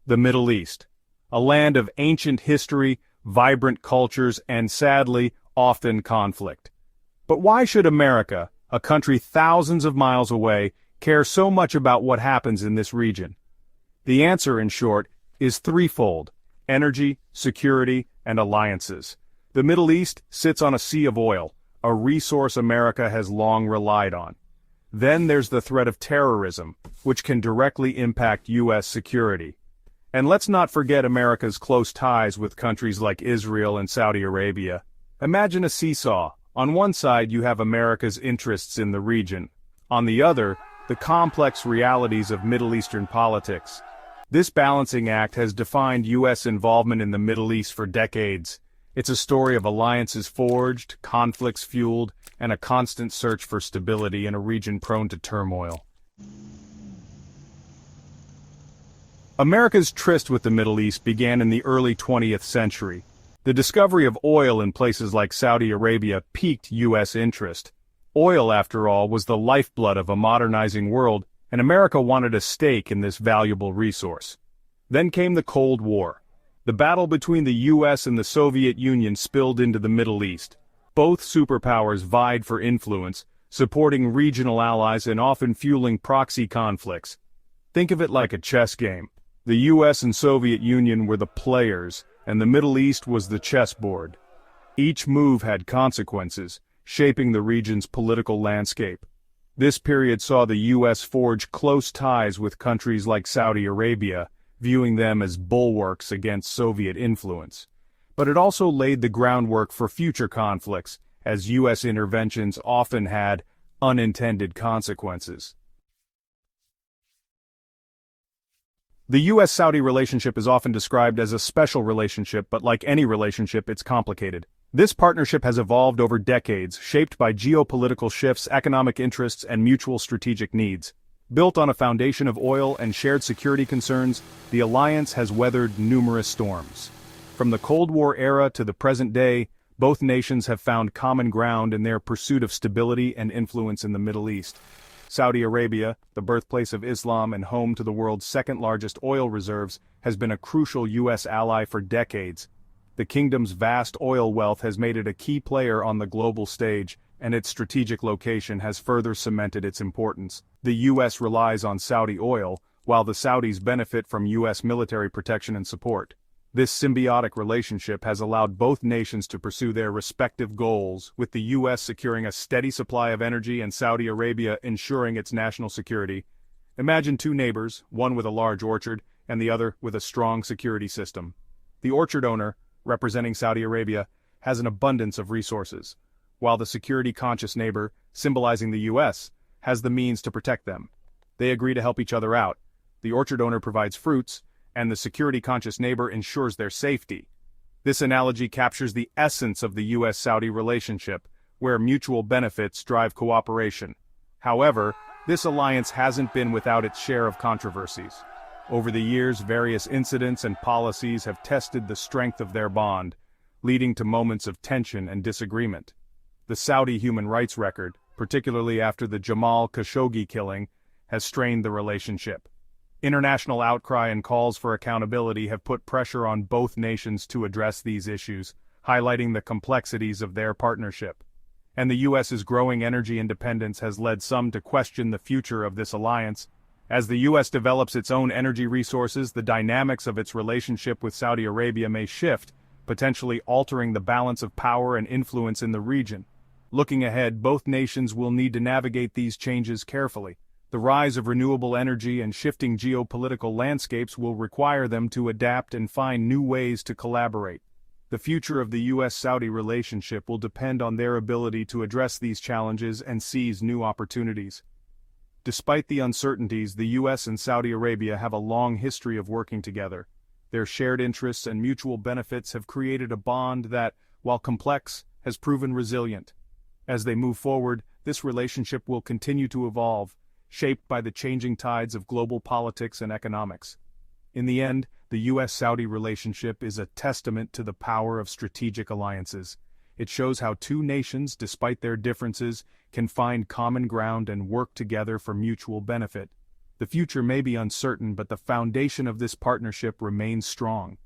The Middle East, a land of ancient history, vibrant cultures, and sadly, often conflict. But why should America, a country thousands of miles away, care so much about what happens in this region? The answer, in short, is threefold: energy, security, and alliances. The Middle East sits on a sea of oil, a resource America has long relied on. Then there's the threat of terrorism, which can directly impact U.S. security. And let's not forget America's close ties with countries like Israel and Saudi Arabia. Imagine a seesaw. On one side you have America's interests in the region. On the other, the complex realities of Middle Eastern politics. This balancing act has defined U.S. involvement in the Middle East for decades. It's a story of alliances forged, conflicts fueled, and a constant search for stability in a region prone to turmoil. America's tryst with the Middle East began in the early 20th century. The discovery of oil in places like Saudi Arabia piqued U.S. interest. Oil, after all, was the lifeblood of a modernizing world, and America wanted a stake in this valuable resource. Then came the Cold War. The battle between the U.S. and the Soviet Union spilled into the Middle East. Both superpowers vied for influence, supporting regional allies and often fueling proxy conflicts. Think of it like a chess game. The U.S. and Soviet Union were the players, and the Middle East was the chessboard. Each move had consequences, shaping the region's political landscape. This period saw the U.S. forge close ties with countries like Saudi Arabia, viewing them as bulwarks against Soviet influence. But it also laid the groundwork for future conflicts, as U.S. interventions often had unintended consequences. The U.S.-Saudi relationship is often described as a special relationship, but like any relationship, it's complicated. This partnership has evolved over decades, shaped by geopolitical shifts, economic interests, and mutual strategic needs. Built on a foundation of oil and shared security concerns, the alliance has weathered numerous storms. From the Cold War era to the present day, both nations have found common ground in their pursuit of stability and influence in the Middle East. Saudi Arabia, the birthplace of Islam and home to the world's second-largest oil reserves, has been a crucial U.S. ally for decades. The kingdom's vast oil wealth has made it a key player on the global stage, and its strategic location has further cemented its importance. The U.S. relies on Saudi oil, while the Saudis benefit from U.S. military protection and support. This symbiotic relationship has allowed both nations to pursue their respective goals, with the U.S. securing a steady supply of energy and Saudi Arabia ensuring its national security. Imagine two neighbors, one with a large orchard, and the other with a strong security system. The orchard owner, representing Saudi Arabia, has an abundance of resources, while the security-conscious neighbor, symbolizing the U.S., has the means to protect them. They agree to help each other out. The orchard owner provides fruits, and the security-conscious neighbor ensures their safety. This analogy captures the essence of the U.S.-Saudi relationship, where mutual benefits drive cooperation. However, this alliance hasn't been without its share of controversies. Over the years, various incidents and policies have tested the strength of their bond, leading to moments of tension and disagreement. The Saudi human rights record, particularly after the Jamal Khashoggi killing, has strained the relationship. International outcry and calls for accountability have put pressure on both nations to address these issues, highlighting the complexities of their partnership. And the U.S.'s growing energy independence has led some to question the future of this alliance. As the U.S. develops its own energy resources, the dynamics of its relationship with Saudi Arabia may shift, potentially altering the balance of power and influence in the region. Looking ahead, both nations will need to navigate these changes carefully. The rise of renewable energy and shifting geopolitical landscapes will require them to adapt and find new ways to collaborate. The future of the U.S.-Saudi relationship will depend on their ability to address these challenges and seize new opportunities. Despite the uncertainties, the U.S. and Saudi Arabia have a long history of working together. Their shared interests and mutual benefits have created a bond that, while complex, has proven resilient. As they move forward, this relationship will continue to evolve, shaped by the changing tides of global politics and economics. In the end, the U.S.-Saudi relationship is a testament to the power of strategic alliances. It shows how two nations, despite their differences, can find common ground and work together for mutual benefit. The future may be uncertain, but the foundation of this partnership remains strong.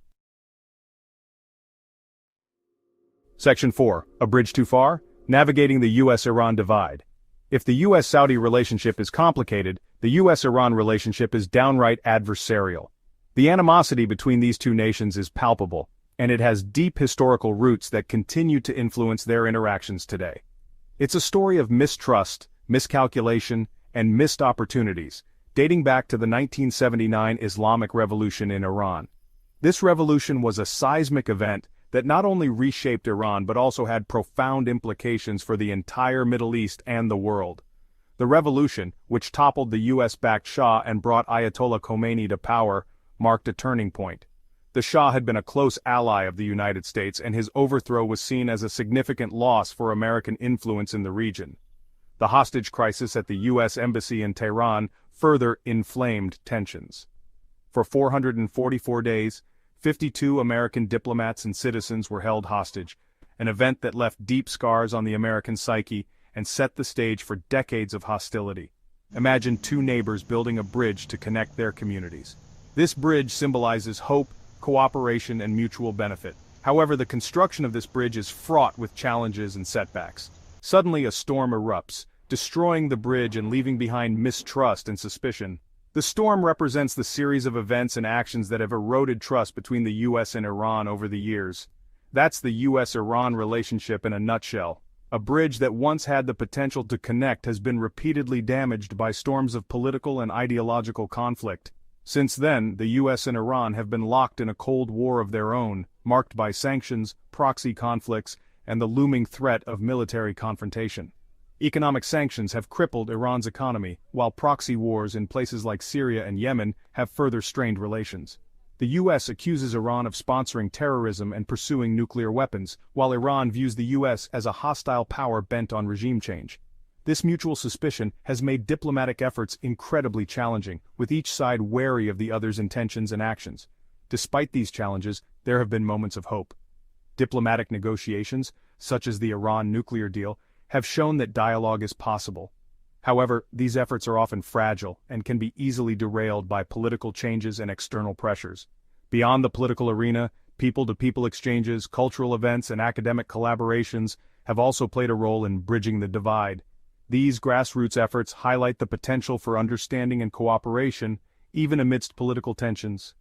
Section 4. A bridge too far? Navigating the U.S.-Iran divide. If the U.S.-Saudi relationship is complicated, the U.S.-Iran relationship is downright adversarial. The animosity between these two nations is palpable, and it has deep historical roots that continue to influence their interactions today. It's a story of mistrust, miscalculation, and missed opportunities, dating back to the 1979 Islamic Revolution in Iran. This revolution was a seismic event that not only reshaped Iran but also had profound implications for the entire Middle East and the world. The revolution, which toppled the US-backed Shah and brought Ayatollah Khomeini to power, marked a turning point. The Shah had been a close ally of the United States, and his overthrow was seen as a significant loss for American influence in the region. The hostage crisis at the U.S. Embassy in Tehran further inflamed tensions. For 444 days, 52 American diplomats and citizens were held hostage, an event that left deep scars on the American psyche and set the stage for decades of hostility. Imagine two neighbors building a bridge to connect their communities. This bridge symbolizes hope, cooperation, and mutual benefit. However, the construction of this bridge is fraught with challenges and setbacks. Suddenly a storm erupts, destroying the bridge and leaving behind mistrust and suspicion. The storm represents the series of events and actions that have eroded trust between the U.S. and Iran over the years. That's the U.S.-Iran relationship in a nutshell. A bridge that once had the potential to connect has been repeatedly damaged by storms of political and ideological conflict. Since then, the U.S. and Iran have been locked in a Cold War of their own, marked by sanctions, proxy conflicts, and the looming threat of military confrontation. Economic sanctions have crippled Iran's economy, while proxy wars in places like Syria and Yemen have further strained relations. The U.S. accuses Iran of sponsoring terrorism and pursuing nuclear weapons, while Iran views the U.S. as a hostile power bent on regime change. This mutual suspicion has made diplomatic efforts incredibly challenging, with each side wary of the other's intentions and actions. Despite these challenges, there have been moments of hope. Diplomatic negotiations, such as the Iran nuclear deal, have shown that dialogue is possible. However, these efforts are often fragile and can be easily derailed by political changes and external pressures. Beyond the political arena, people-to-people exchanges, cultural events, and academic collaborations have also played a role in bridging the divide. These grassroots efforts highlight the potential for understanding and cooperation, even amidst political tensions.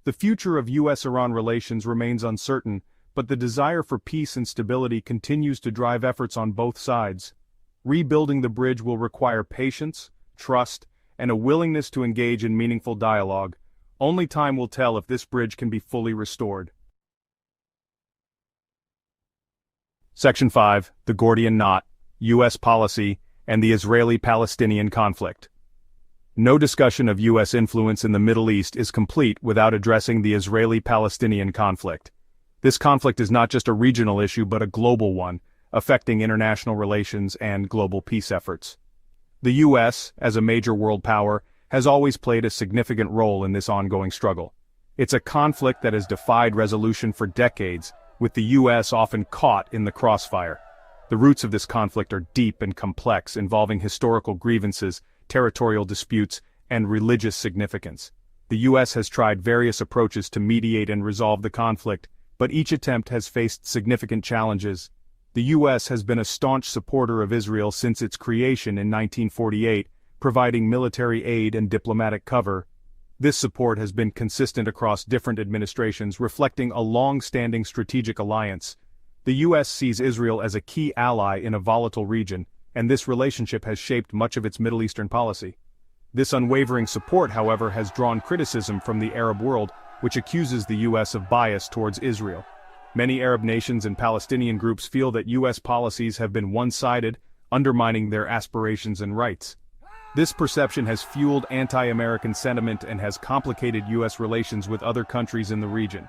The future of U.S.-Iran relations remains uncertain, but the desire for peace and stability continues to drive efforts on both sides. Rebuilding the bridge will require patience, trust, and a willingness to engage in meaningful dialogue. Only time will tell if this bridge can be fully restored. Section 5. The Gordian Knot, U.S. Policy, and the Israeli-Palestinian Conflict. No discussion of U.S. influence in the Middle East is complete without addressing the Israeli-Palestinian conflict. This conflict is not just a regional issue but a global one, affecting international relations and global peace efforts. The U.S., as a major world power, has always played a significant role in this ongoing struggle. It's a conflict that has defied resolution for decades, with the U.S. often caught in the crossfire. The roots of this conflict are deep and complex, involving historical grievances, territorial disputes, and religious significance. The U.S. has tried various approaches to mediate and resolve the conflict, but each attempt has faced significant challenges. The U.S. has been a staunch supporter of Israel since its creation in 1948, providing military aid and diplomatic cover. This support has been consistent across different administrations, reflecting a long-standing strategic alliance. The U.S. sees Israel as a key ally in a volatile region, and this relationship has shaped much of its Middle Eastern policy. This unwavering support, however, has drawn criticism from the Arab world, which accuses the U.S. of bias towards Israel. Many Arab nations and Palestinian groups feel that U.S. policies have been one-sided, undermining their aspirations and rights. This perception has fueled anti-American sentiment and has complicated U.S. relations with other countries in the region.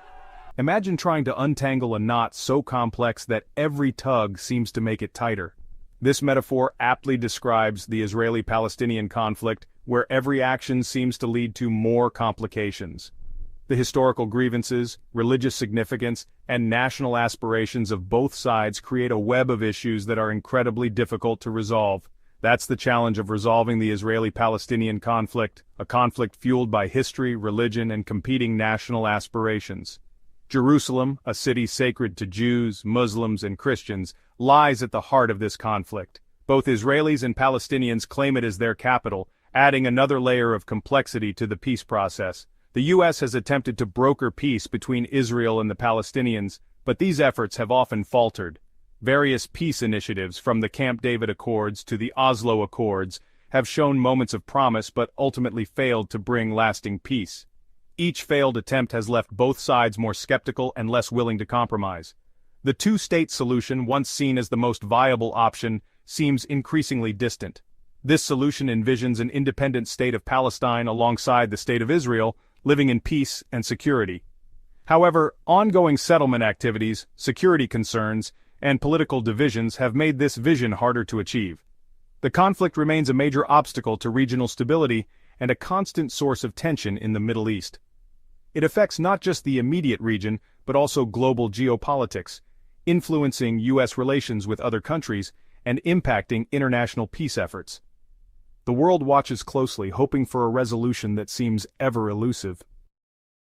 Imagine trying to untangle a knot so complex that every tug seems to make it tighter. This metaphor aptly describes the Israeli-Palestinian conflict, where every action seems to lead to more complications. The historical grievances, religious significance, and national aspirations of both sides create a web of issues that are incredibly difficult to resolve. That's the challenge of resolving the Israeli-Palestinian conflict, a conflict fueled by history, religion, and competing national aspirations. Jerusalem, a city sacred to Jews, Muslims, and Christians, lies at the heart of this conflict. Both Israelis and Palestinians claim it as their capital, adding another layer of complexity to the peace process. The U.S. has attempted to broker peace between Israel and the Palestinians, but these efforts have often faltered. Various peace initiatives, from the Camp David Accords to the Oslo Accords, have shown moments of promise but ultimately failed to bring lasting peace. Each failed attempt has left both sides more skeptical and less willing to compromise. The two-state solution, once seen as the most viable option, seems increasingly distant. This solution envisions an independent state of Palestine alongside the state of Israel, living in peace and security. However, ongoing settlement activities, security concerns, and political divisions have made this vision harder to achieve. The conflict remains a major obstacle to regional stability and a constant source of tension in the Middle East. It affects not just the immediate region, but also global geopolitics, influencing U.S. relations with other countries and impacting international peace efforts. The world watches closely, hoping for a resolution that seems ever elusive.